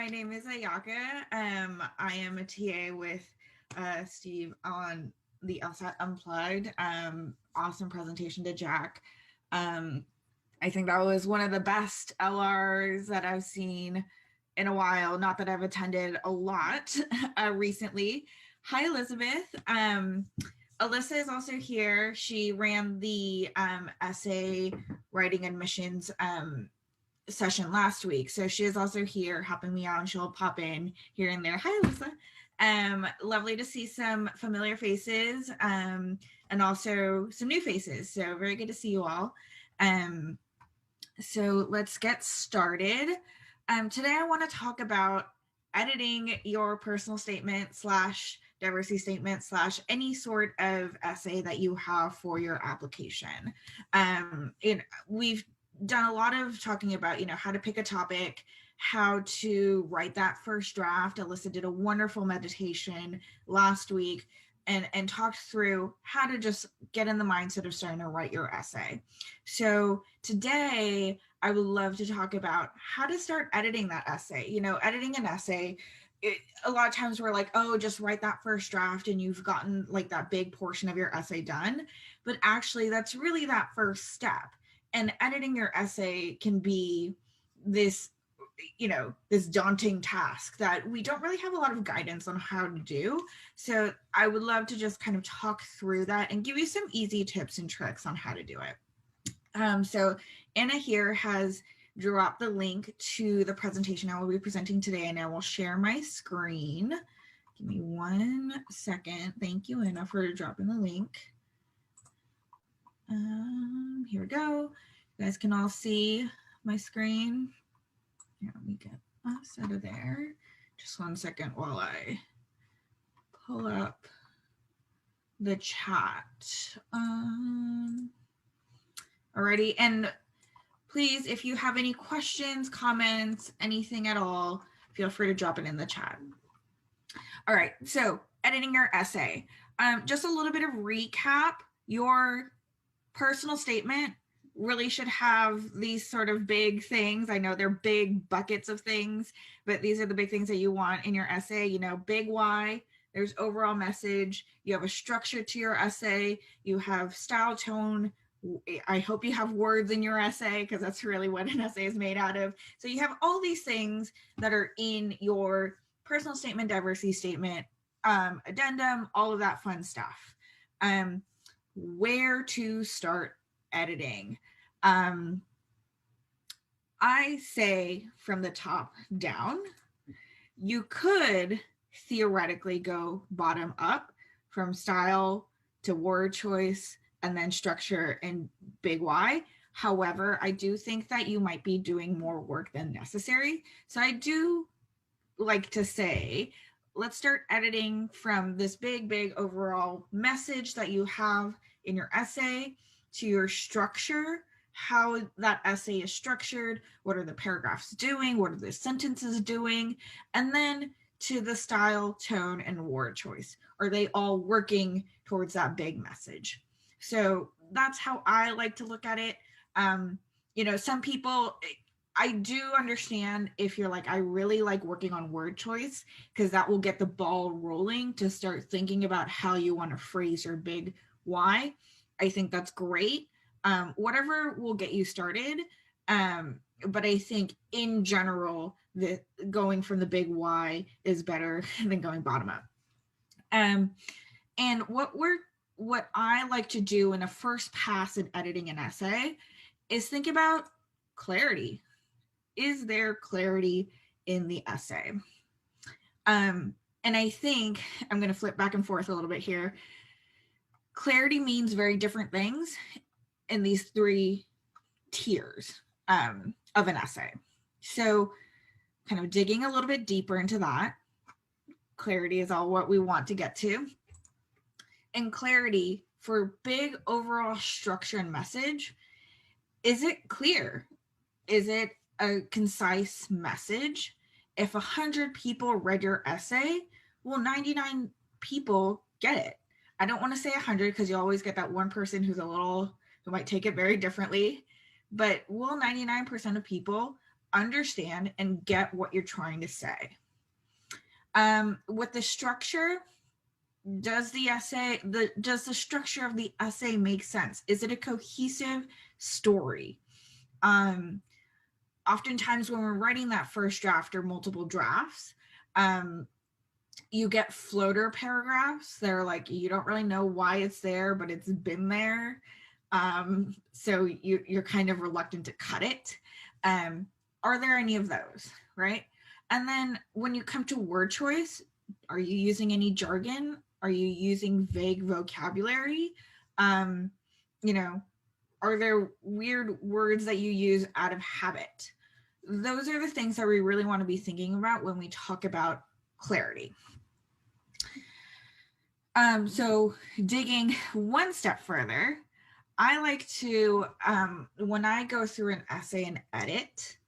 my name is Ayaka. I am a TA with Steve on the LSAT Unplugged. Awesome presentation to Jack. I think that was one of the best LRs that I've seen in a while. Not that I've attended a lot recently. Hi, Elizabeth. Alyssa is also here. She ran the essay writing admissions session last week. So she is also here helping me out, and she'll pop in here and there. Hi, Alyssa. Lovely to see some familiar faces and also some new faces. So very good to see you all. So let's get started. Today I want to talk about editing your personal statement / diversity statement / any sort of essay that you have for your application. We've done a lot of talking about, how to pick a topic, how to write that first draft. Alyssa did a wonderful meditation last week and talked through how to just get in the mindset of starting to write your essay. So today I would love to talk about how to start editing that essay. Editing an essay, a lot of times we're like, oh, just write that first draft and you've gotten like that big portion of your essay done. But actually that's really that first step. And editing your essay can be this daunting task that we don't really have a lot of guidance on how to do. So I would love to just kind of talk through that and give you some easy tips and tricks on how to do it. So Anna here has dropped the link to the presentation I will be presenting today, and I will share my screen. Give me 1 second. Thank you, Anna, for dropping the link. Here we go. You guys can all see my screen. Here, let me get us out of there. Just 1 second while I pull up the chat. Alrighty, and please, if you have any questions, comments, anything at all, feel free to drop it in the chat. All right, so editing your essay. Just a little bit of recap. Your personal statement really should have these sort of big things. I know they're big buckets of things, but these are the big things that you want in your essay. Big why, there's overall message, you have a structure to your essay, you have style, tone. I hope you have words in your essay because that's really what an essay is made out of. So you have all these things that are in your personal statement, diversity statement, addendum, all of that fun stuff. Where to start editing? I say from the top down. You could theoretically go bottom up from style to word choice and then structure and big why. However, I do think that you might be doing more work than necessary. So I do like to say, let's start editing from this big overall message that you have in your essay to your structure, how that essay is structured, what are the paragraphs doing, what are the sentences doing, and then to the style, tone, and word choice. Are they all working towards that big message? So that's how I like to look at it. Some people, I do understand if you're like, I really like working on word choice because that will get the ball rolling to start thinking about how you want to phrase your big why. I think that's great. Whatever will get you started. But I think in general, going from the big why is better than going bottom up. And what I like to do in a first pass in editing an essay is think about clarity. Is there clarity in the essay? And I think I'm going to flip back and forth a little bit here. Clarity means very different things in these 3 tiers of an essay. So kind of digging a little bit deeper into that. Clarity is all what we want to get to. And clarity for big overall structure and message. Is it clear? Is it a concise message? If 100 people read your essay, well, 99 people get it. I don't want to say 100 because you always get that one person who might take it very differently. But will 99% of people understand and get what you're trying to say. With the structure, does the structure of the essay make sense? Is it a cohesive story? Oftentimes when we're writing that first draft or multiple drafts, you get floater paragraphs. They're like, you don't really know why it's there, but it's been there. So you're kind of reluctant to cut it. Are there any of those, right? And then when you come to word choice, are you using any jargon? Are you using vague vocabulary? You know, are there weird words that you use out of habit? Those are the things that we really want to be thinking about when we talk about clarity. So digging one step further, I like to, when I go through an essay and edit,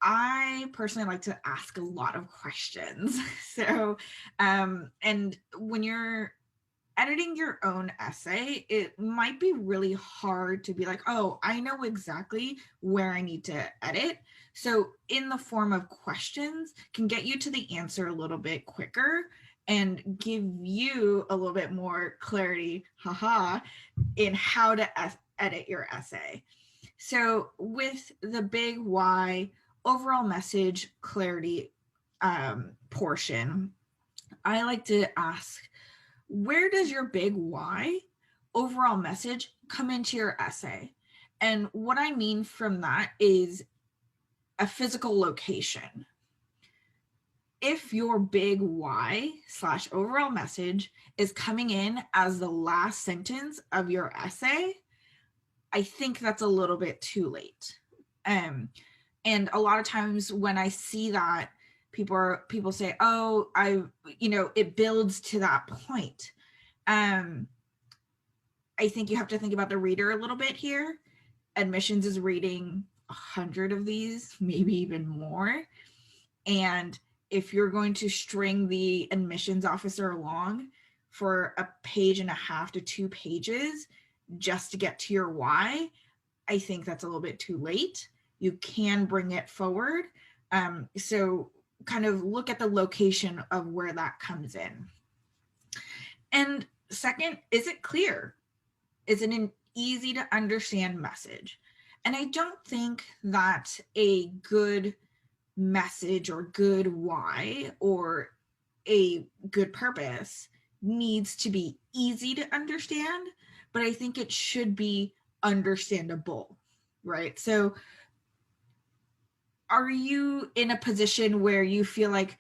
I personally like to ask a lot of questions. So, and when you're editing your own essay, it might be really hard to be like, oh, I know exactly where I need to edit. So in the form of questions can get you to the answer a little bit quicker and give you a little bit more clarity, in how to edit your essay. So with the big why, overall message clarity portion, I like to ask, where does your big why, overall message, come into your essay? And what I mean from that is a physical location. If your big why / overall message is coming in as the last sentence of your essay, I think that's a little bit too late. And a lot of times when I see that, people say, oh, it builds to that point. I think you have to think about the reader a little bit here. Admissions is reading 100 of these, maybe even more. And if you're going to string the admissions officer along for 1.5 pages to 2 pages just to get to your why, I think that's a little bit too late. You can bring it forward. So kind of look at the location of where that comes in. And second, is it clear? Is it an easy to understand message? And I don't think that a good message or good why or a good purpose needs to be easy to understand, but I think it should be understandable, right? So are you in a position where you feel like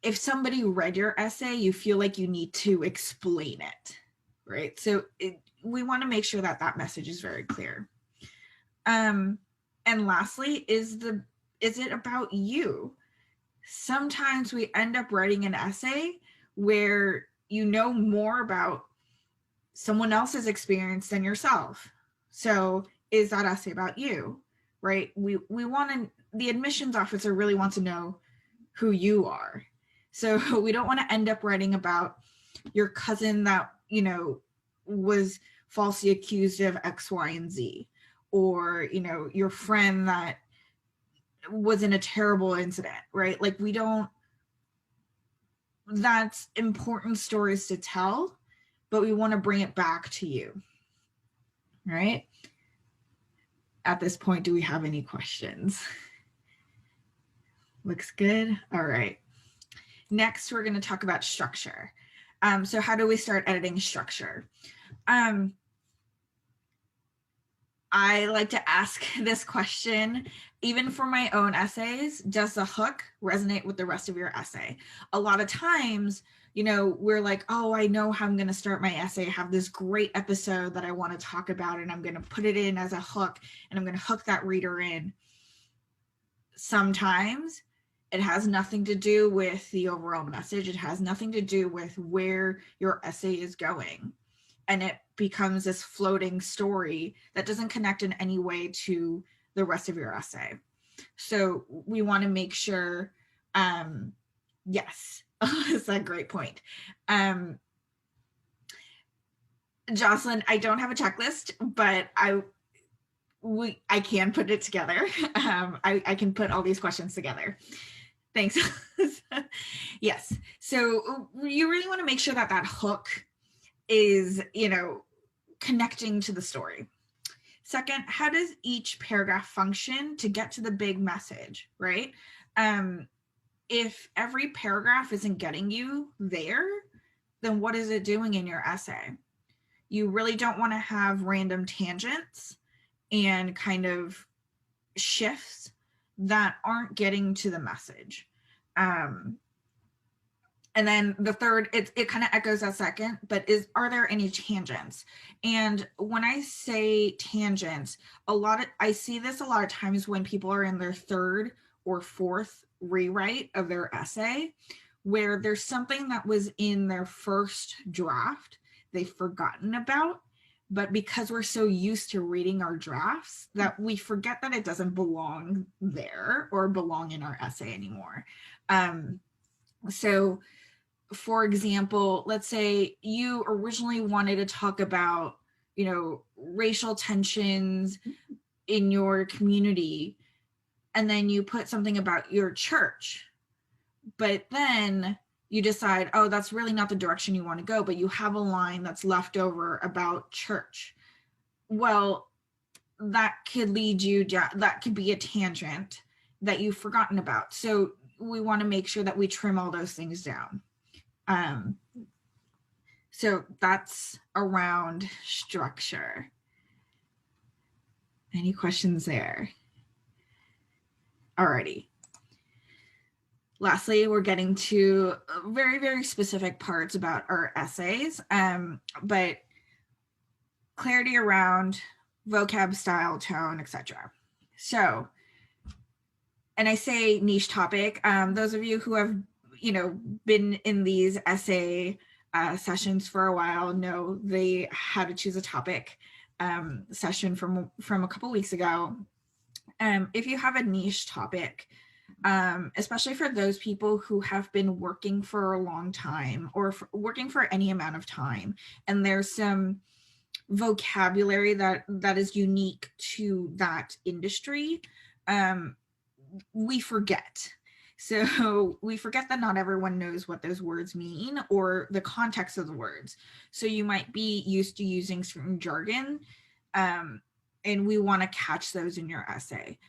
if somebody read your essay, you feel like you need to explain it, right? So we want to make sure that that message is very clear. And lastly, is it about you? Sometimes we end up writing an essay where you know more about someone else's experience than yourself. So is that essay about you, right? We want to, the admissions officer really wants to know who you are. So we don't want to end up writing about your cousin that, was falsely accused of X, Y, and Z, or, your friend that was in a terrible incident, right? Like that's important stories to tell, but we want to bring it back to you, right? At this point, do we have any questions? Looks good. All right. Next, we're going to talk about structure. So how do we start editing structure? I like to ask this question, even for my own essays, does the hook resonate with the rest of your essay? A lot of times, we're like, oh, I know how I'm going to start my essay. I have this great episode that I want to talk about, and I'm going to put it in as a hook, and I'm going to hook that reader in. Sometimes it has nothing to do with the overall message. It has nothing to do with where your essay is going. And it becomes this floating story that doesn't connect in any way to the rest of your essay. So we want to make sure, yes, that's a great point. Jocelyn, I don't have a checklist, but I can put it together. I can put all these questions together. Thanks. Yes. So you really want to make sure that that hook is, connecting to the story. Second, how does each paragraph function to get to the big message, right? If every paragraph isn't getting you there, then what is it doing in your essay? You really don't want to have random tangents and kind of shifts that aren't getting to the message. And then the third, it kind of echoes that second, but are there any tangents? And when I say tangents, I see this a lot of times when people are in their third or fourth rewrite of their essay, where there's something that was in their first draft they've forgotten about, but because we're so used to reading our drafts that we forget that it doesn't belong there or belong in our essay anymore. So for example, let's say you originally wanted to talk about, racial tensions in your community, and then you put something about your church, but then you decide, oh, that's really not the direction you want to go, but you have a line that's left over about church. Well, that could lead you down, that could be a tangent that you've forgotten about. So we want to make sure that we trim all those things down. So that's around structure. Any questions there? Alrighty. Lastly, we're getting to very, very specific parts about our essays, but clarity around vocab, style, tone, etc. So, and I say niche topic, those of you who have, been in these essay sessions for a while know the how to choose a topic session from a couple weeks ago. If you have a niche topic, especially for those people who have been working for a long time or working for any amount of time, and there's some vocabulary that is unique to that industry, we forget. So we forget that not everyone knows what those words mean or the context of the words. So you might be used to using certain jargon, and we want to catch those in your essay.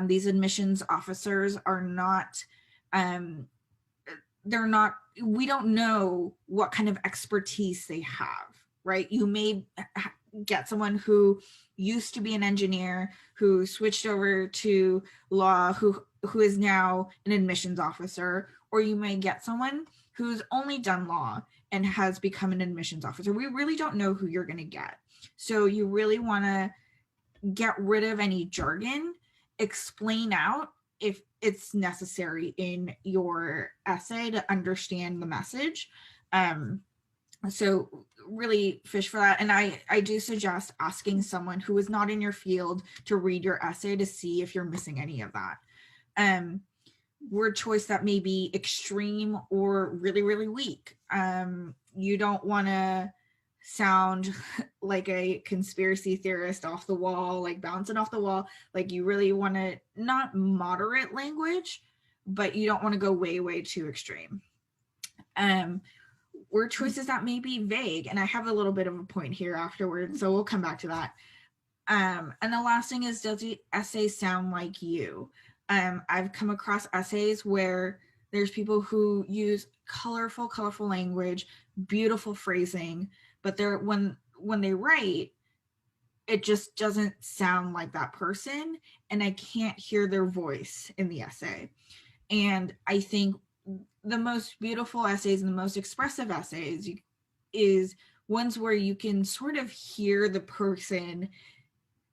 These admissions officers are not, we don't know what kind of expertise they have, right? You may get someone who used to be an engineer, who switched over to law, who is now an admissions officer, or you may get someone who's only done law and has become an admissions officer. We really don't know who you're going to get. So you really want to get rid of any jargon, explain out if it's necessary in your essay to understand the message. So really fish for that. And I do suggest asking someone who is not in your field to read your essay to see if you're missing any of that. Word choice that may be extreme or really, really weak. You don't want to sound like a conspiracy theorist off the wall, like bouncing off the wall. Like you really want to not moderate language, but you don't want to go way, way too extreme. Word choices that may be vague, and I have a little bit of a point here afterwards, so we'll come back to that. And the last thing is, does the essay sound like you? I've come across essays where there's people who use colorful language, beautiful phrasing, but when they write, it just doesn't sound like that person, and I can't hear their voice in the essay. And I think the most beautiful essays and the most expressive essays is ones where you can sort of hear the person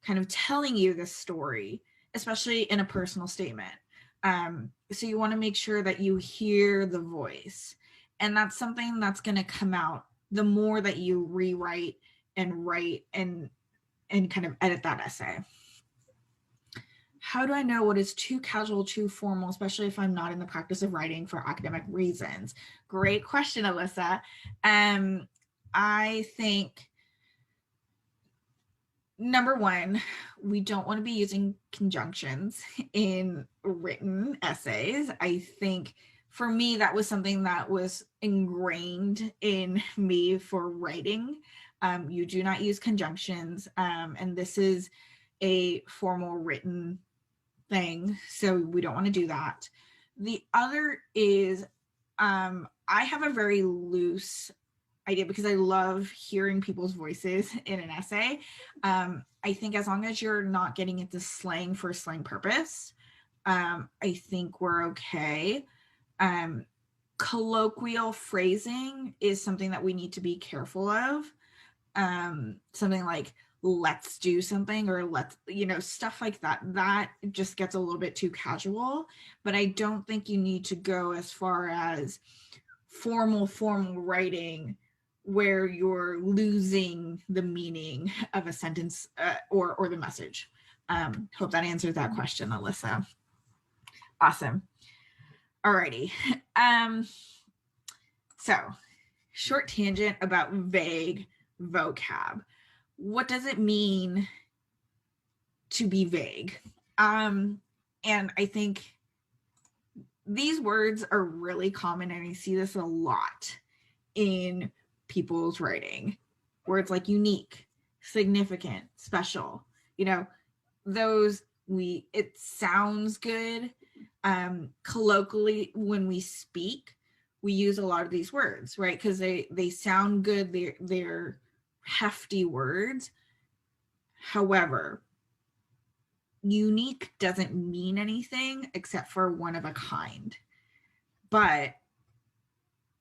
kind of telling you this story, especially in a personal statement. So you want to make sure that you hear the voice, and that's something that's going to come out the more that you rewrite and write and kind of edit that essay. How do I know what is too casual, too formal, especially if I'm not in the practice of writing for academic reasons? Great question, Alyssa. I think number one, we don't want to be using conjunctions in written essays. I think for me, that was something that was ingrained in me for writing. You do not use conjunctions, and this is a formal written thing, so we don't want to do that. The other is I have a very loose idea because I love hearing people's voices in an essay. I think as long as you're not getting into slang for slang purpose, I think we're okay. Colloquial phrasing is something that we need to be careful of. Something like let's do something, or let's, stuff like that, that just gets a little bit too casual. But I don't think you need to go as far as formal writing where you're losing the meaning of a sentence, or the message. Hope that answers that question, Alyssa. Awesome. Alrighty. So short tangent about vague vocab. What does it mean to be vague? And I think these words are really common, and I see this a lot in people's writing. Words like unique, significant, special, those it sounds good. Colloquially, when we speak, we use a lot of these words, right? Because they sound good. They're hefty words. However, unique doesn't mean anything except for one of a kind. But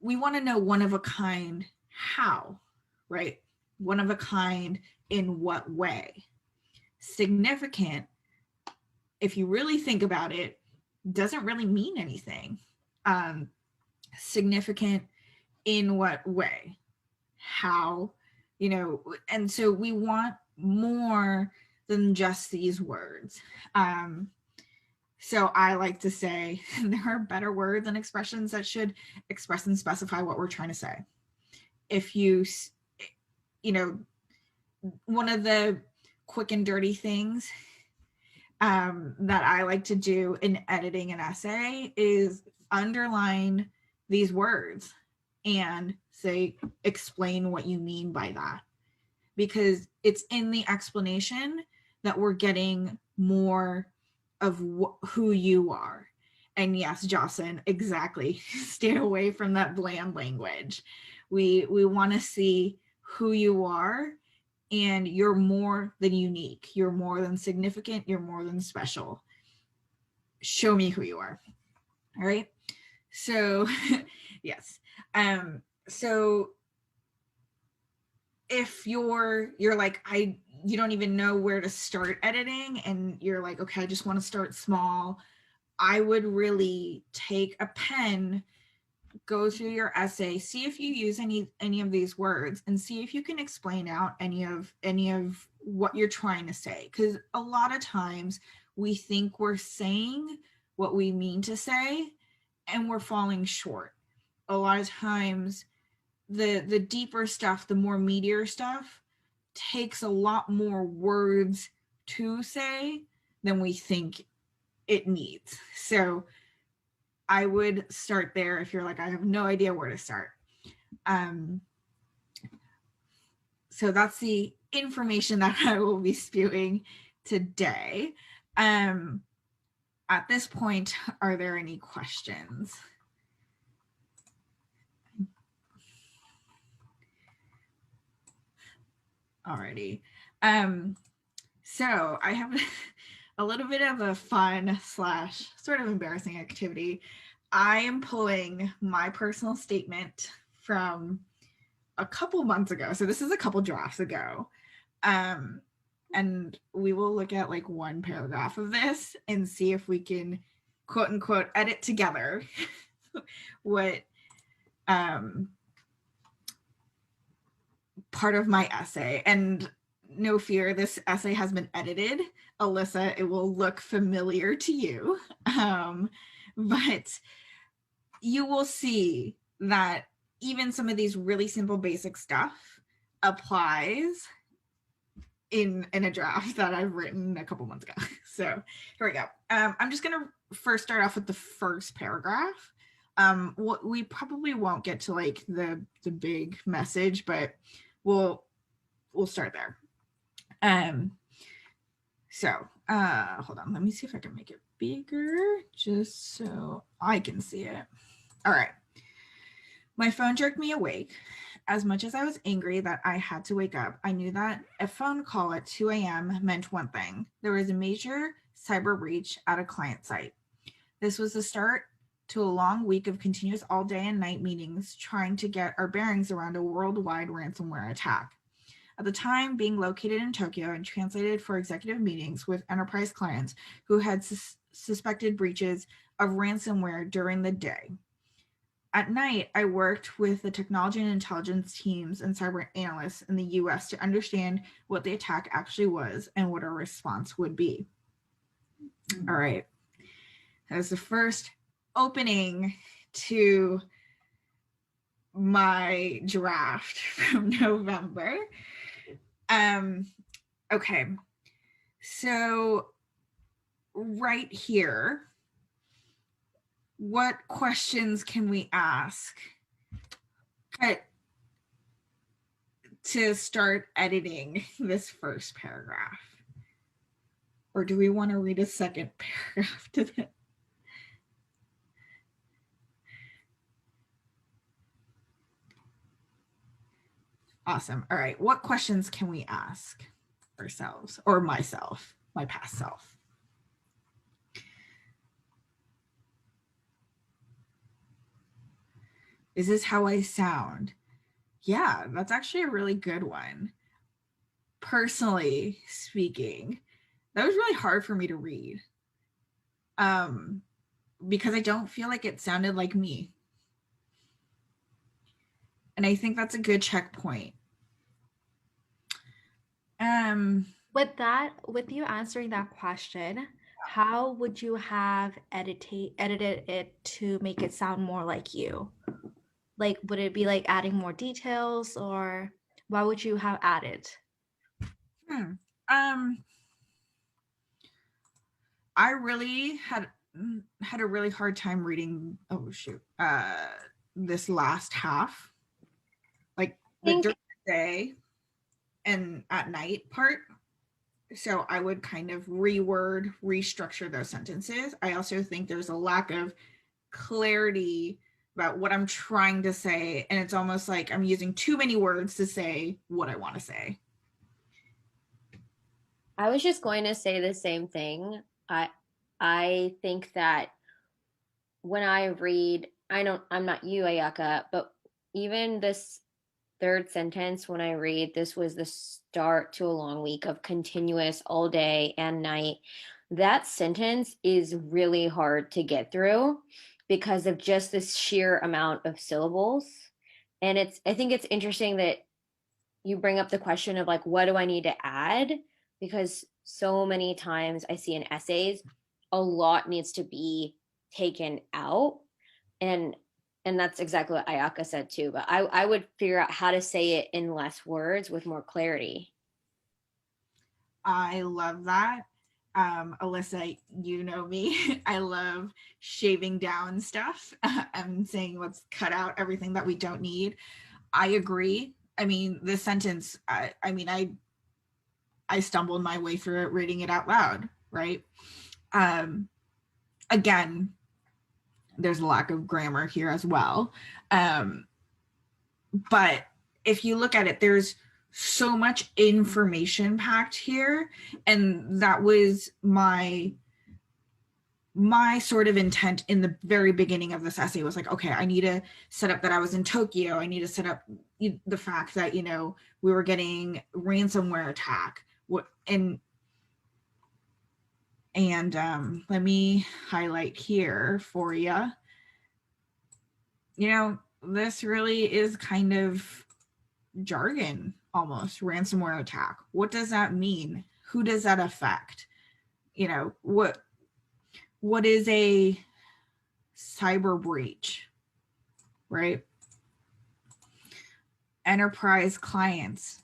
we want to know one of a kind how, right? One of a kind in what way? Significant, if you really think about it, doesn't really mean anything. Significant in what way? How? And so we want more than just these words. So I like to say there are better words and expressions that should express and specify what we're trying to say. If one of the quick and dirty things that I like to do in editing an essay is underline these words and say, explain what you mean by that. Because it's in the explanation that we're getting more of who you are. And yes, Jocelyn, exactly. Stay away from that bland language. We want to see who you are, and you're more than unique. You're more than significant. You're more than special. Show me who you are. All right. So, yes. So if you're like, you don't even know where to start editing, and you're like, okay, I just want to start small, I would really take a pen, go through your essay, see if you use any of these words, and see if you can explain out any of what you're trying to say. Because a lot of times we think we're saying what we mean to say, and we're falling short. A lot of times the deeper stuff, the more meatier stuff, takes a lot more words to say than we think it needs. So I would start there if you're like, I have no idea where to start. So that's the information that I will be spewing today. At this point, are there any questions? Alrighty. So I have a little bit of a fun / sort of embarrassing activity. I am pulling my personal statement from a couple months ago. So this is a couple drafts ago. And we will look at like one paragraph of this and see if we can quote unquote edit together what part of my essay. And no fear, this essay has been edited. Alyssa, it will look familiar to you. But you will see that even some of these really simple basic stuff applies in a draft that I've written a couple months ago. So here we go. I'm just gonna first start off with the first paragraph. We probably won't get to like the big message, but we'll start there. So hold on, let me see if I can make it bigger just so I can see it. All right. My phone jerked me awake. As much as I was angry that I had to wake up, I knew that a phone call at 2 a.m. meant one thing. There was a major cyber breach at a client site. This was the start to a long week of continuous all day and night meetings trying to get our bearings around a worldwide ransomware attack. At the time, being located in Tokyo and translated for executive meetings with enterprise clients who had suspected breaches of ransomware during the day. At night, I worked with the technology and intelligence teams and cyber analysts in the US to understand what the attack actually was and what our response would be. All right. That was the first opening to my draft from November. Okay. So right here, what questions can we ask to start editing this first paragraph? Or do we want to read a second paragraph to this? Awesome. All right. What questions can we ask ourselves or myself, my past self? Is this how I sound? Yeah, that's actually a really good one. Personally speaking, that was really hard for me to read. Because I don't feel like it sounded like me. And I think that's a good checkpoint. With you answering that question, how would you have edited it to make it sound more like you? Like, would it be like adding more details, or what would you have added? I really had a really hard time reading. Oh shoot! This last half, like the during the day and at night part. So I would kind of restructure those sentences. I also think there's a lack of clarity about what I'm trying to say, and it's almost like I'm using too many words to say what I want to say. I was just going to say the same thing. I think that when I read, I'm not you, Ayaka, but even this third sentence, when I read, this was the start to a long week of continuous all day and night. That sentence is really hard to get through because of just this sheer amount of syllables. And I think it's interesting that you bring up the question of like, what do I need to add? Because so many times I see in essays, a lot needs to be taken out. And that's exactly what Ayaka said too. But I would figure out how to say it in less words with more clarity. I love that. Alyssa, you know me. I love shaving down stuff and saying let's cut out everything that we don't need. I agree. I mean, this sentence, I stumbled my way through it reading it out loud, right? Again, there's a lack of grammar here as well. But if you look at it, there's so much information packed here. And that was my sort of intent in the very beginning of this essay was like, okay, I need to set up that I was in Tokyo. I need to set up the fact that, we were getting ransomware attack. And let me highlight here for you. This really is kind of jargon almost. Ransomware attack. What does that mean? Who does that affect? What is a cyber breach, right? Enterprise clients.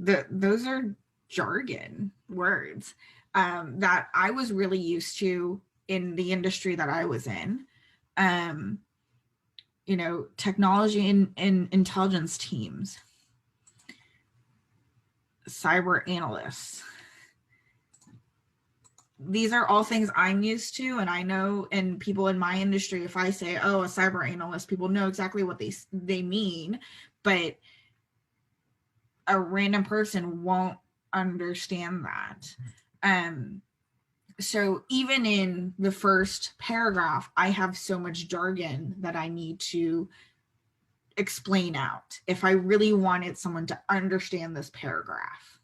those are jargon words that I was really used to in the industry that I was in. Technology and intelligence teams, cyber analysts. These are all things I'm used to, and I know, and people in my industry, if I say, oh, a cyber analyst, people know exactly what they mean, but a random person won't understand that. So even in the first paragraph, I have so much jargon that I need to explain out if I really wanted someone to understand this paragraph.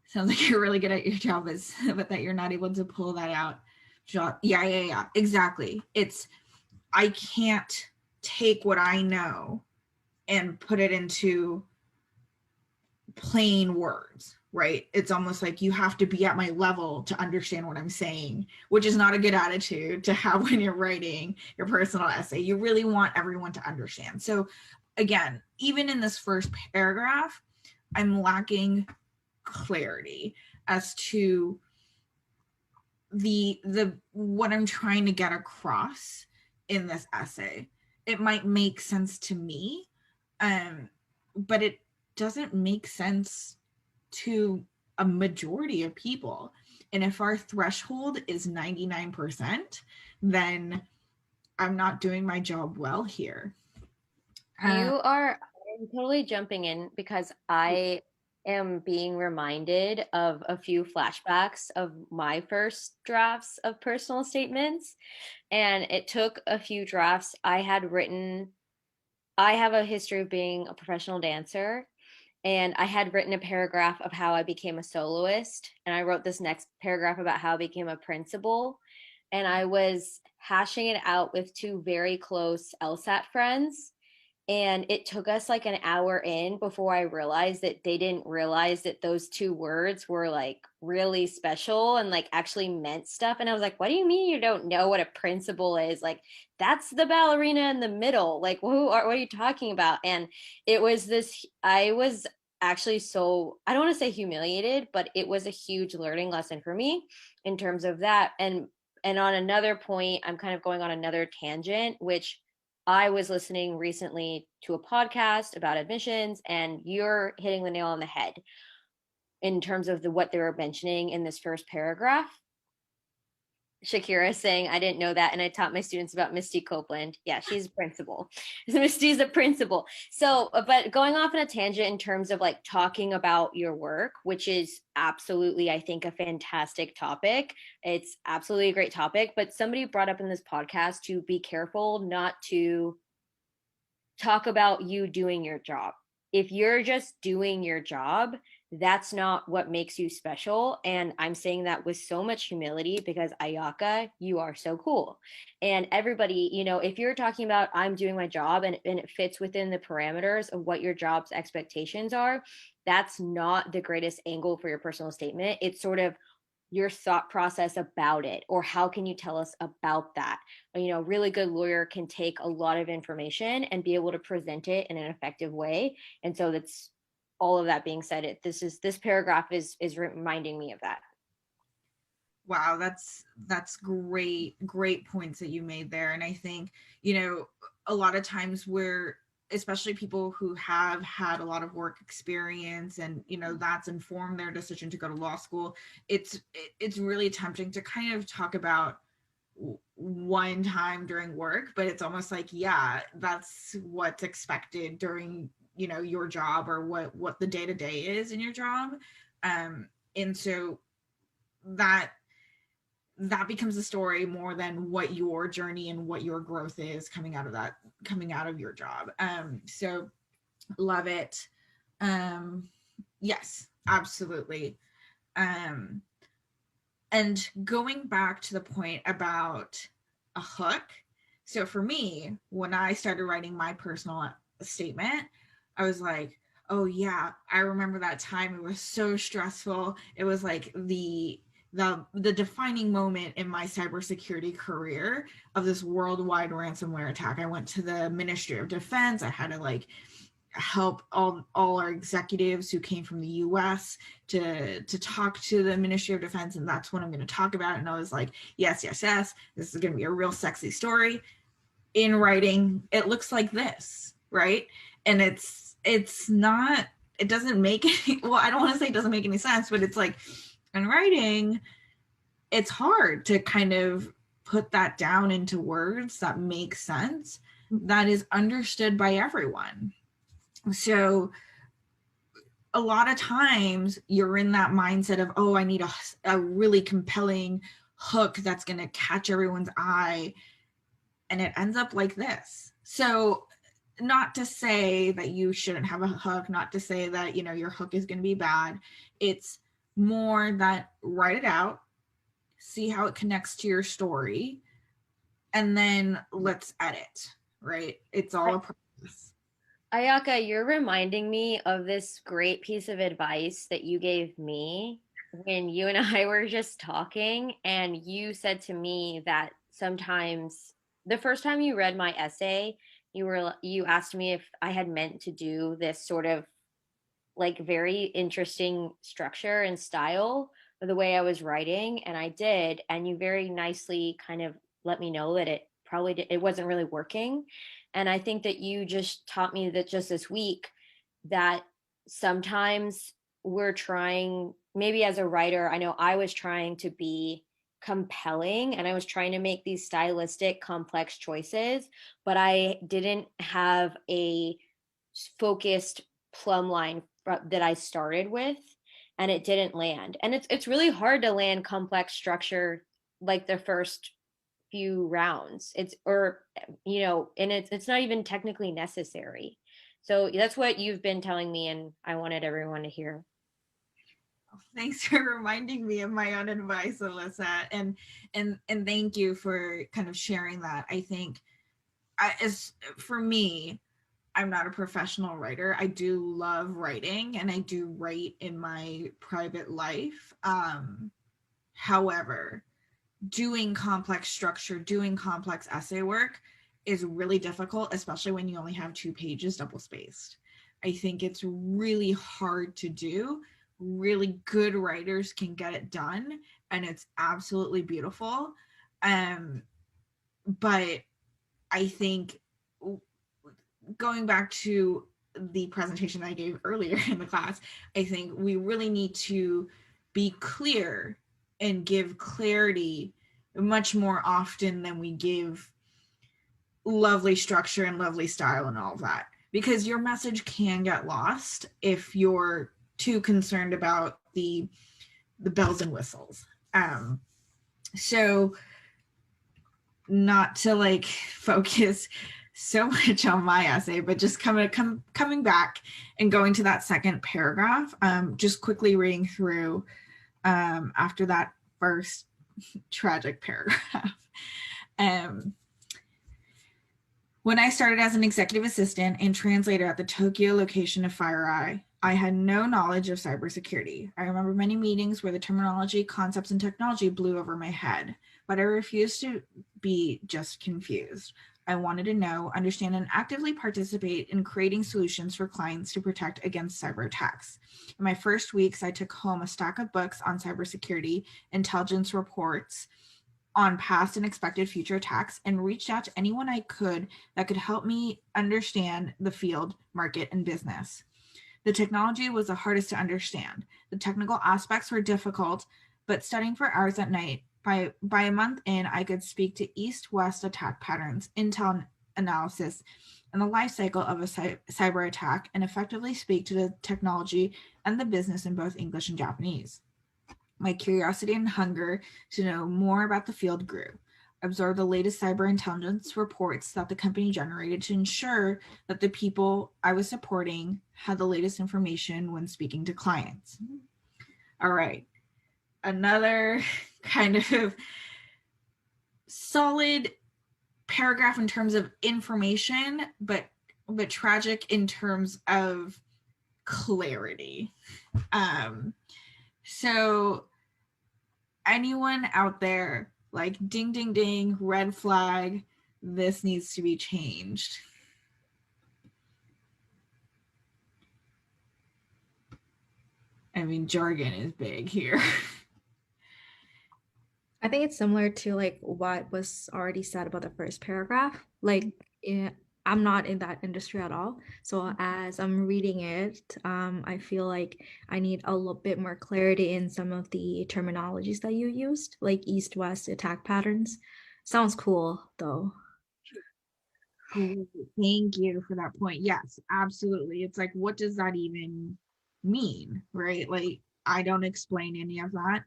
Sounds like you're really good at your job, but that you're not able to pull that out. Yeah, exactly. I can't take what I know and put it into plain words, right? It's almost like you have to be at my level to understand what I'm saying, which is not a good attitude to have when you're writing your personal essay. You really want everyone to understand. So again, even in this first paragraph, I'm lacking clarity as to the what I'm trying to get across in this essay. It might make sense to me, but it doesn't make sense to a majority of people. And if our threshold is 99%, then I'm not doing my job well here. I'm totally jumping in because I am being reminded of a few flashbacks of my first drafts of personal statements. And it took a few drafts. I have a history of being a professional dancer, and I had written a paragraph of how I became a soloist, and I wrote this next paragraph about how I became a principal, and I was hashing it out with two very close LSAT friends, and it took us like an hour in before I realized that they didn't realize that those two words were like really special and like actually meant stuff. And I was like, what do you mean you don't know what a principal is? Like, that's the ballerina in the middle. Like, what are you talking about? And it was this, I was actually so, I don't want to say humiliated, but it was a huge learning lesson for me in terms of that. And on another point, I'm kind of going on another tangent, which I was listening recently to a podcast about admissions, and you're hitting the nail on the head in terms of what they were mentioning in this first paragraph. Shakira saying, I didn't know that. And I taught my students about Misty Copeland. Yeah, she's a principal. Misty's a principal. So, but going off on a tangent in terms of like talking about your work, which is absolutely, I think, a fantastic topic. It's absolutely a great topic. But somebody brought up in this podcast to be careful not to talk about you doing your job. If you're just doing your job, that's not what makes you special. And I'm saying that with so much humility because Ayaka, you are so cool. And everybody, if you're talking about I'm doing my job and it fits within the parameters of what your job's expectations are, that's not the greatest angle for your personal statement. It's sort of your thought process about it, or how can you tell us about that? A really good lawyer can take a lot of information and be able to present it in an effective way. And so that's all of that being said, this paragraph is reminding me of that. Wow, that's great points that you made there. And I think, a lot of times we're, especially people who have had a lot of work experience and that's informed their decision to go to law school, it's really tempting to kind of talk about one time during work, but it's almost like, yeah, that's what's expected during your job, or what the day-to-day is in your job. And so that becomes the story more than what your journey and what your growth is coming out of your job. So love it. Yes, absolutely. And going back to the point about a hook. So for me, when I started writing my personal statement, I was like, oh yeah, I remember that time. It was so stressful. It was like the defining moment in my cybersecurity career of this worldwide ransomware attack. I went to the Ministry of Defense. I had to help all our executives who came from the US to talk to the Ministry of Defense, and that's what I'm going to talk about. And I was like, yes, this is going to be a real sexy story. In writing, it looks like this, right? And it's not, it doesn't make any, well, I don't want to say it doesn't make any sense, but it's like in writing, it's hard to kind of put that down into words that make sense, that is understood by everyone. So a lot of times you're in that mindset of, oh, I need a really compelling hook that's going to catch everyone's eye. And it ends up like this. So not to say that you shouldn't have a hook, not to say that, you know, your hook is going to be bad. It's more that write it out, see how it connects to your story, and then let's edit, right? It's all a process. Ayaka, you're reminding me of this great piece of advice that you gave me when you and I were just talking, and you said to me that sometimes the first time you read my essay, you asked me if I had meant to do this sort of like very interesting structure and style of the way I was writing, and I did, and you very nicely kind of let me know that it wasn't really working. And I think that you just taught me that just this week that sometimes we're trying, maybe as a writer, I know I was trying to be compelling and I was trying to make these stylistic complex choices, but I didn't have a focused plumb line that I started with, and it didn't land. And it's really hard to land complex structure like the first few rounds. It's, or you know, and it's not even technically necessary. So that's what you've been telling me, and I wanted everyone to hear. Thanks for reminding me of my own advice, Alyssa, and thank you for kind of sharing that. I think, as for me, I'm not a professional writer. I do love writing, and I do write in my private life. However, doing complex structure, doing complex essay work is really difficult, especially when you only have 2 pages double spaced. I think it's really hard to do. Really good writers can get it done, and it's absolutely beautiful. But I think, going back to the presentation I gave earlier in the class, I think we really need to be clear and give clarity much more often than we give lovely structure and lovely style and all of that, because your message can get lost if you're too concerned about the bells and whistles. So not to like focus so much on my essay, but just coming back and going to that second paragraph, just quickly reading through after that first tragic paragraph. When I started as an executive assistant and translator at the Tokyo location of FireEye, I had no knowledge of cybersecurity. I remember many meetings where the terminology, concepts, and technology blew over my head, but I refused to be just confused. I wanted to know, understand, and actively participate in creating solutions for clients to protect against cyber attacks. In my first weeks, I took home a stack of books on cybersecurity, intelligence reports on past and expected future attacks, and reached out to anyone I could that could help me understand the field, market, and business. The technology was the hardest to understand. The technical aspects were difficult, but studying for hours at night, by a month in, I could speak to east-west attack patterns, intel analysis, and the life cycle of a cyber attack, and effectively speak to the technology and the business in both English and Japanese. My curiosity and hunger to know more about the field grew. I absorbed the latest cyber intelligence reports that the company generated to ensure that the people I was supporting had the latest information when speaking to clients. All right. Another kind of solid paragraph in terms of information, but tragic in terms of clarity. So anyone out there, like, ding, ding, ding, red flag, this needs to be changed. I mean, jargon is big here. I think it's similar to like what was already said about the first paragraph. Like, I'm not in that industry at all. So as I'm reading it, I feel like I need a little bit more clarity in some of the terminologies that you used, like east-west attack patterns. Sounds cool, though. Great. Thank you for that point. Yes, absolutely. It's like, what does that even mean, right? Like, I don't explain any of that.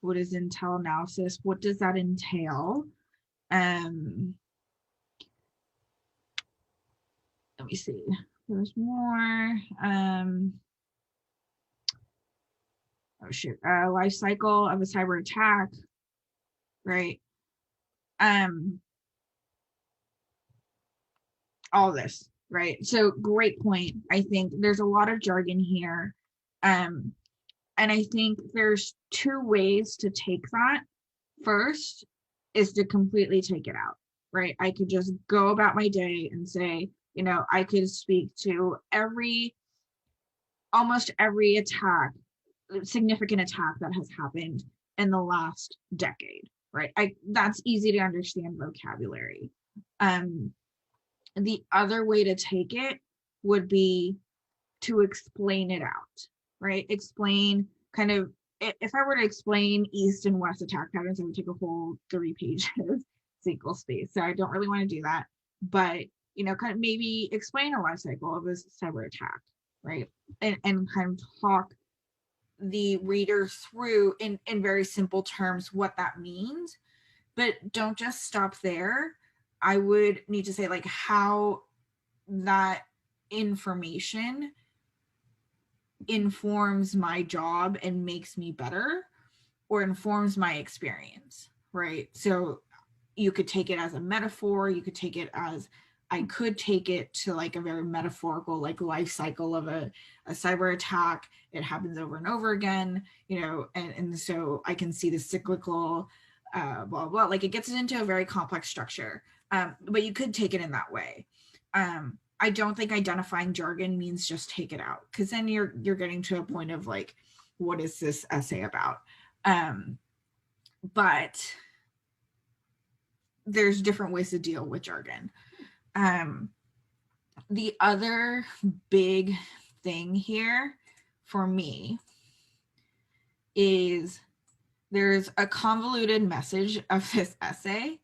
What is intel analysis? What does that entail? Um, Let me see. There's more. Oh shoot. Life cycle of a cyber attack, right? Um, all this, right? So great point. I think there's a lot of jargon here. Um, and I think there's two ways to take that. First is to completely take it out, right? I could just go about my day and say, I could speak to almost every attack, significant attack that has happened in the last decade, right? That's easy to understand vocabulary. The other way to take it would be to explain it out, right? Explain kind of, if I were to explain East and West attack patterns, it would take a whole 3 pages SQL space. So I don't really want to do that. But, kind of maybe explain a life cycle of a cyber attack, right? And kind of talk the reader through in very simple terms what that means. But don't just stop there. I would need to say like how that information informs my job and makes me better or informs my experience, right? So you could take it as a metaphor, you could take it as, I could take it to like a very metaphorical like life cycle of a cyber attack. It happens over and over again, and so I can see the cyclical blah blah, like it gets into a very complex structure. But you could take it in that way. I don't think identifying jargon means just take it out, because then you're getting to a point of like, what is this essay about? But there's different ways to deal with jargon. The other big thing here for me is there's a convoluted message of this essay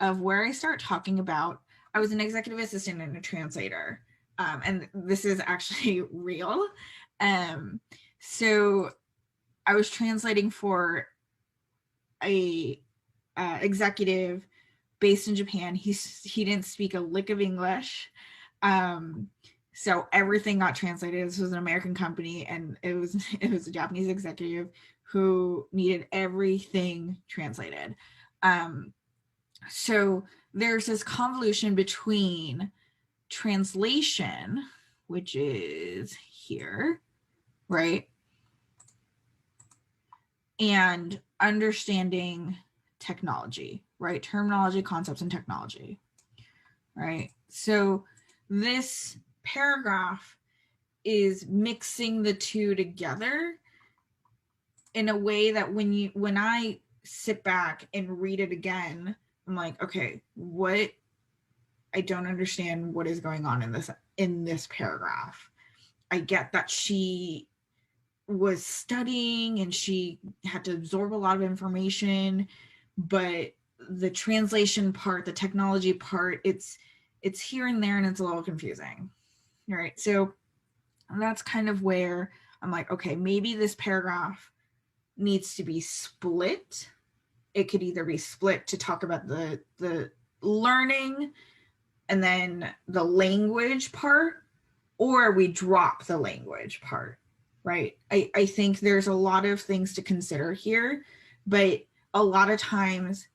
of where I start talking about, I was an executive assistant and a translator. And this is actually real. So I was translating for a executive based in Japan. He didn't speak a lick of English. So everything got translated. This was an American company, and it was a Japanese executive who needed everything translated. So there's this convolution between translation, which is here, right? And understanding technology, right? Terminology, concepts, and technology, right? So this paragraph is mixing the two together in a way that when I sit back and read it again, I'm like, okay, what, I don't understand what is going on in this paragraph. I get that she was studying and she had to absorb a lot of information, but the translation part, the technology part, it's here and there, and it's a little confusing. All right, so that's kind of where I'm like, okay, maybe this paragraph needs to be split. It could either be split to talk about the learning and then the language part, or we drop the language part, right? I think there's a lot of things to consider here, but a lot of times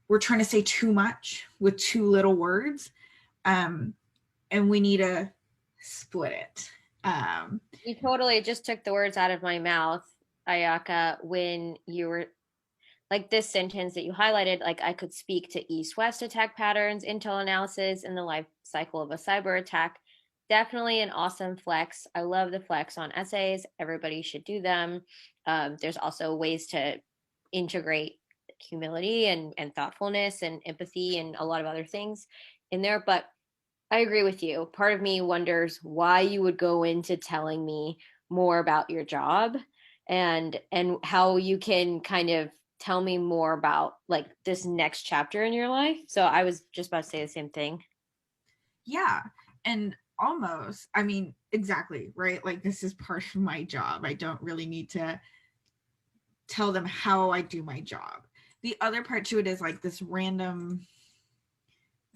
we're trying to say too much with too little words, and we need to split it. You totally just took the words out of my mouth, Ayaka, when you were like this sentence that you highlighted, like I could speak to east-west attack patterns, intel analysis, and the life cycle of a cyber attack. definitely an awesome flex. I love the flex on essays. Everybody should do them. There's also ways to integrate humility and thoughtfulness and empathy and a lot of other things in there. But I agree with you. Part of me wonders why you would go into telling me more about your job and how you can kind of tell me more about like this next chapter in your life. So I was just about to say the same thing. Yeah. And almost, I mean, exactly, right? Like, this is part of my job. I don't really need to tell them how I do my job. The other part to it is like this random,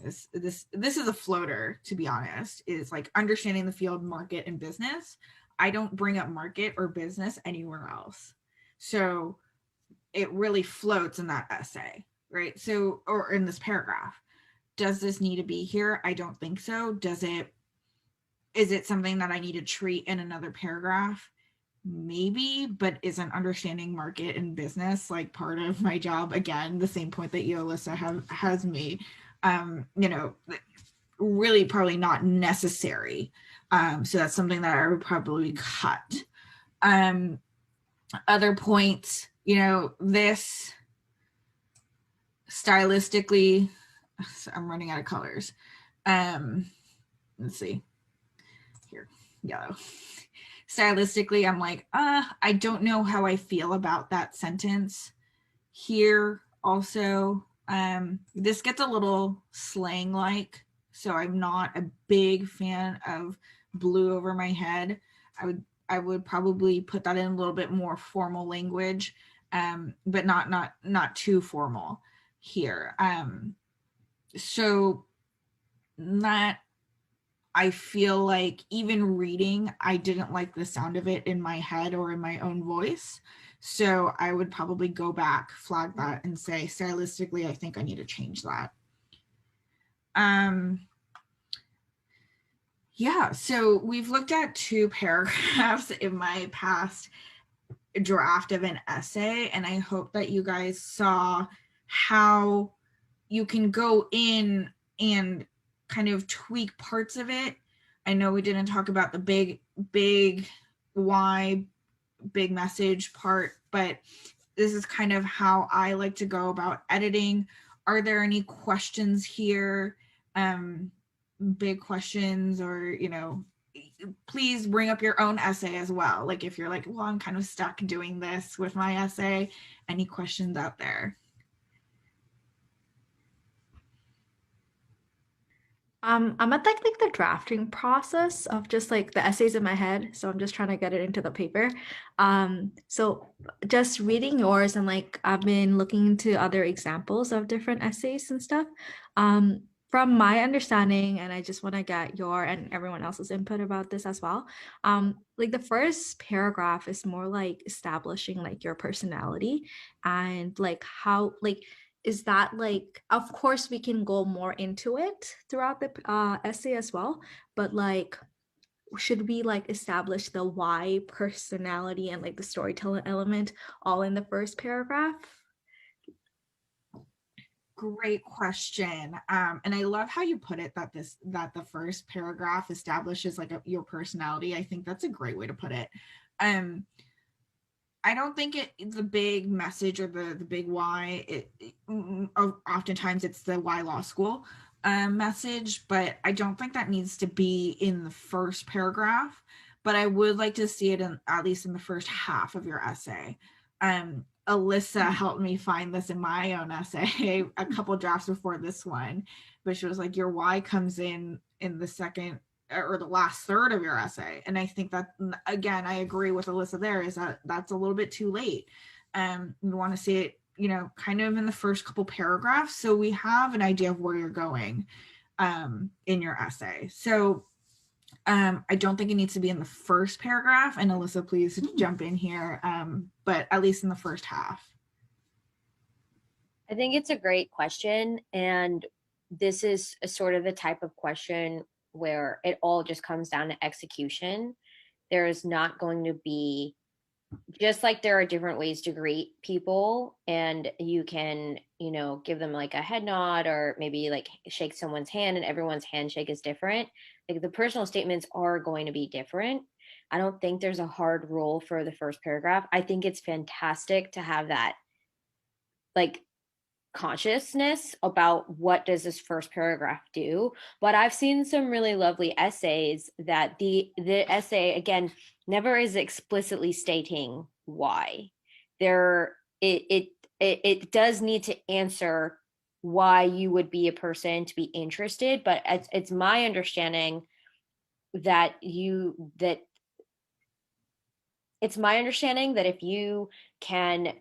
this is a floater, to be honest, is like understanding the field, market, and business. I don't bring up market or business anywhere else. So it really floats in that essay, right? So, or in this paragraph. Does this need to be here? I don't think so. Is it something that I need to treat in another paragraph? Maybe, but isn't understanding market and business like part of my job? Again, the same point that you, Alyssa, has made. You know, really probably not necessary. So that's something that I would probably cut. Other points, you know, this stylistically, I'm running out of colors. Let's see here, yellow. Stylistically, I'm like, I don't know how I feel about that sentence here. Also, this gets a little slang like, so I'm not a big fan of blue over my head. I would probably put that in a little bit more formal language, but not too formal here. So that, I feel like even reading, I didn't like the sound of it in my head or in my own voice. So I would probably go back, flag that, and say, stylistically, I think I need to change that. Yeah, so we've looked at 2 paragraphs in my past draft of an essay, and I hope that you guys saw how you can go in and kind of tweak parts of it. I know we didn't talk about the big why, big message part, but this is kind of how I like to go about editing. Are there any questions here? Big questions, or, you know, please bring up your own essay as well. Like, if you're like, well, I'm kind of stuck doing this with my essay, any questions out there? I'm at like the drafting process of just like the essays in my head, so I'm just trying to get it into the paper. So just reading yours and like I've been looking into other examples of different essays and stuff. From my understanding, and I just want to get your and everyone else's input about this as well. Like the first paragraph is more like establishing like your personality and like how like is that like of course we can go more into it throughout the essay as well, but like should we like establish the why personality and like the storytelling element all in the first paragraph? Great question. And I love how you put it, that the first paragraph establishes like your personality. I think that's a great way to put it. I don't think it's the big message or the big why. Oftentimes it's the why law school message, but I don't think that needs to be in the first paragraph. But I would like to see it at least in the first half of your essay. Alyssa helped me find this in my own essay a couple drafts before this one, but she was like, your why comes in the second or the last third of your essay. And I think that, again, I agree with Alyssa there, is that that's a little bit too late. We want to see it, you know, kind of in the first couple paragraphs, so we have an idea of where you're going in your essay. So I don't think it needs to be in the first paragraph, and Alyssa, please jump in here, but at least in the first half. I think it's a great question. And this is a sort of the type of question where it all just comes down to execution. There is not going to be just like there are different ways to greet people, and you can, give them like a head nod or maybe like shake someone's hand, and everyone's handshake is different. Like the personal statements are going to be different. I don't think there's a hard rule for the first paragraph. I think it's fantastic to have that like consciousness about what does this first paragraph do. But I've seen some really lovely essays that the essay again never is explicitly stating why. There it does need to answer why you would be a person to be interested, but it's my understanding that it's my understanding that if you can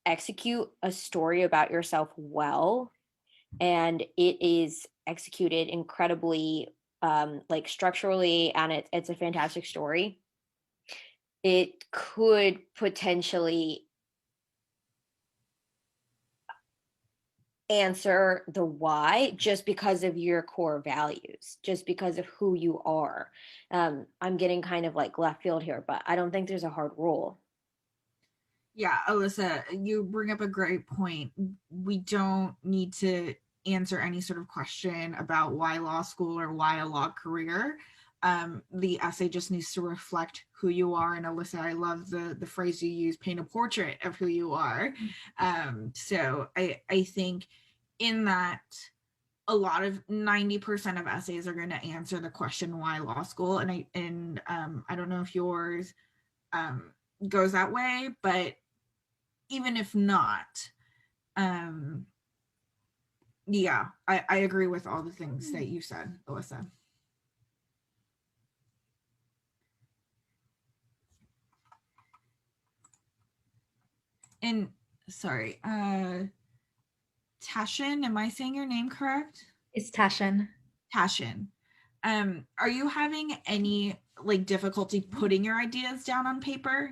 execute a story about yourself well, and it is executed incredibly like structurally, and it's a fantastic story, it could potentially answer the why just because of your core values, just because of who you are. I'm getting kind of like left field here, but I don't think there's a hard rule. Yeah, Alyssa, you bring up a great point. We don't need to answer any sort of question about why law school or why a law career. The essay just needs to reflect who you are. And Alyssa, I love the phrase you use, paint a portrait of who you are. So I think in that, a lot of 90% of essays are going to answer the question why law school. And I don't know if yours goes that way, but even if not, yeah, I agree with all the things that you said, Alyssa. And sorry, Tashin, am I saying your name correct? It's Tashin. Tashin. Are you having any like difficulty putting your ideas down on paper?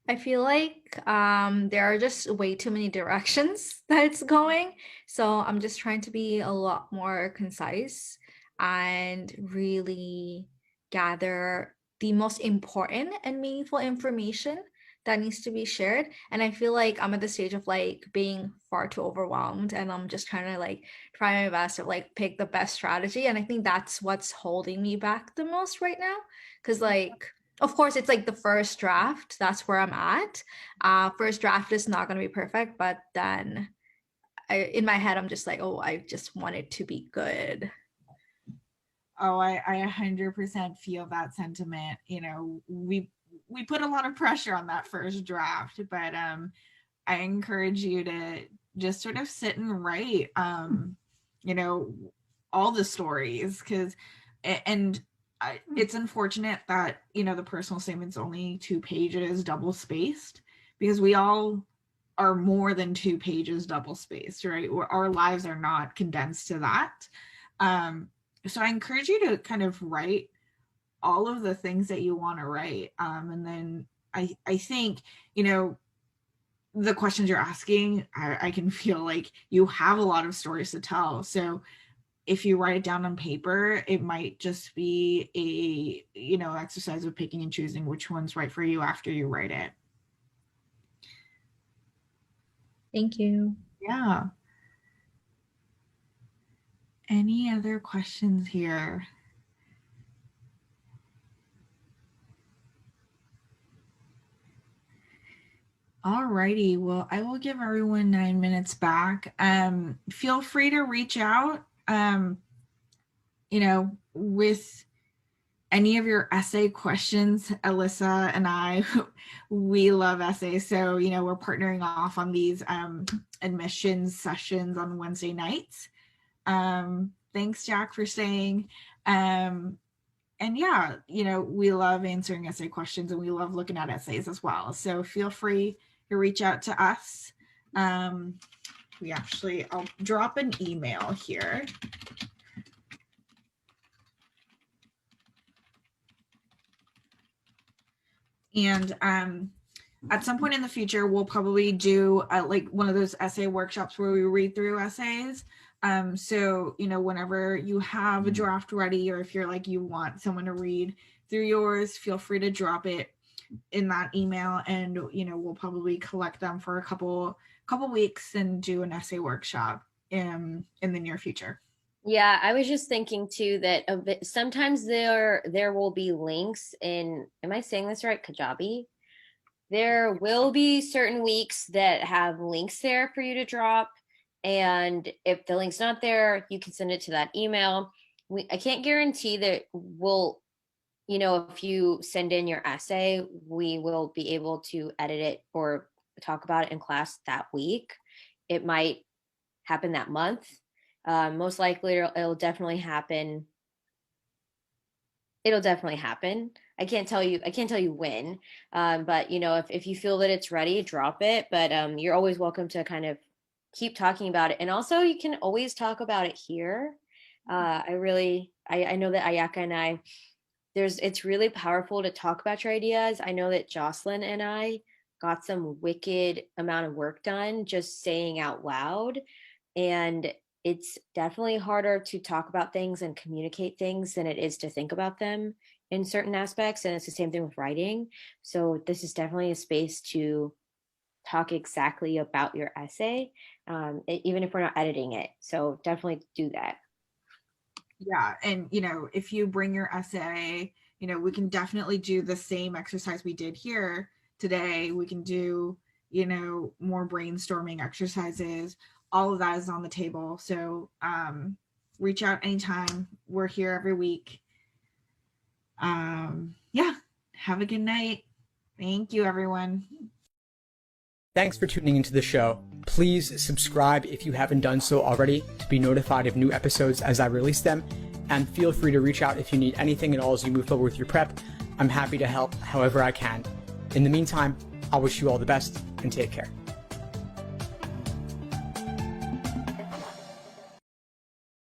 I feel like there are just way too many directions that it's going. So I'm just trying to be a lot more concise and really gather the most important and meaningful information that needs to be shared. And I feel like I'm at the stage of like being far too overwhelmed, and I'm just trying to like try my best to like pick the best strategy. And I think that's what's holding me back the most right now. Cause like of course it's like the first draft, that's where I'm at. First draft is not going to be perfect, but then in my head I'm just like, oh, I just want it to be good. Oh, I 100% feel that sentiment. We put a lot of pressure on that first draft, but I encourage you to just sort of sit and write you know all the stories, because and it's unfortunate that the personal statement's only 2 pages double spaced, because we all are more than 2 pages double spaced, right? Our lives are not condensed to that. So I encourage you to kind of write all of the things that you want to write, and then I think the questions you're asking, I can feel like you have a lot of stories to tell. So if you write it down on paper, it might just be a exercise of picking and choosing which one's right for you after you write it. Thank you. Yeah. Any other questions here? Alrighty, well, I will give everyone 9 minutes back. Feel free to reach out, with any of your essay questions. Alyssa and I, we love essays. So, we're partnering off on these admissions sessions on Wednesday nights. Thanks, Jack, for staying. And yeah, we love answering essay questions, and we love looking at essays as well. So feel free to reach out to us. I'll drop an email here. And at some point in the future, we'll probably do like one of those essay workshops where we read through essays. So, whenever you have a draft ready, or if you're like, you want someone to read through yours, feel free to drop it in that email, and we'll probably collect them for a couple weeks and do an essay workshop in the near future. Yeah, I was just thinking too that sometimes there will be links in, am I saying this right? Kajabi. There will be certain weeks that have links there for you to drop. And if the link's not there, you can send it to that email. I can't guarantee that we'll, if you send in your essay, we will be able to edit it or talk about it in class that week. It might happen that month. Most likely it'll definitely happen. It'll definitely happen. I can't tell you when. But if you feel that it's ready, drop it. But you're always welcome to kind of keep talking about it. And also you can always talk about it here. I know that Ayaka and I, it's really powerful to talk about your ideas. I know that Jocelyn and I got some wicked amount of work done just saying out loud. And it's definitely harder to talk about things and communicate things than it is to think about them in certain aspects. And it's the same thing with writing. So this is definitely a space to talk exactly about your essay, even if we're not editing it. So definitely do that. Yeah. And, if you bring your essay, we can definitely do the same exercise we did here today. We can do, more brainstorming exercises. All of that is on the table. So reach out anytime. We're here every week. Yeah. Have a good night. Thank you, everyone. Thanks for tuning into the show. Please subscribe if you haven't done so already to be notified of new episodes as I release them. And feel free to reach out if you need anything at all as you move forward with your prep. I'm happy to help however I can. In the meantime, I wish you all the best and take care.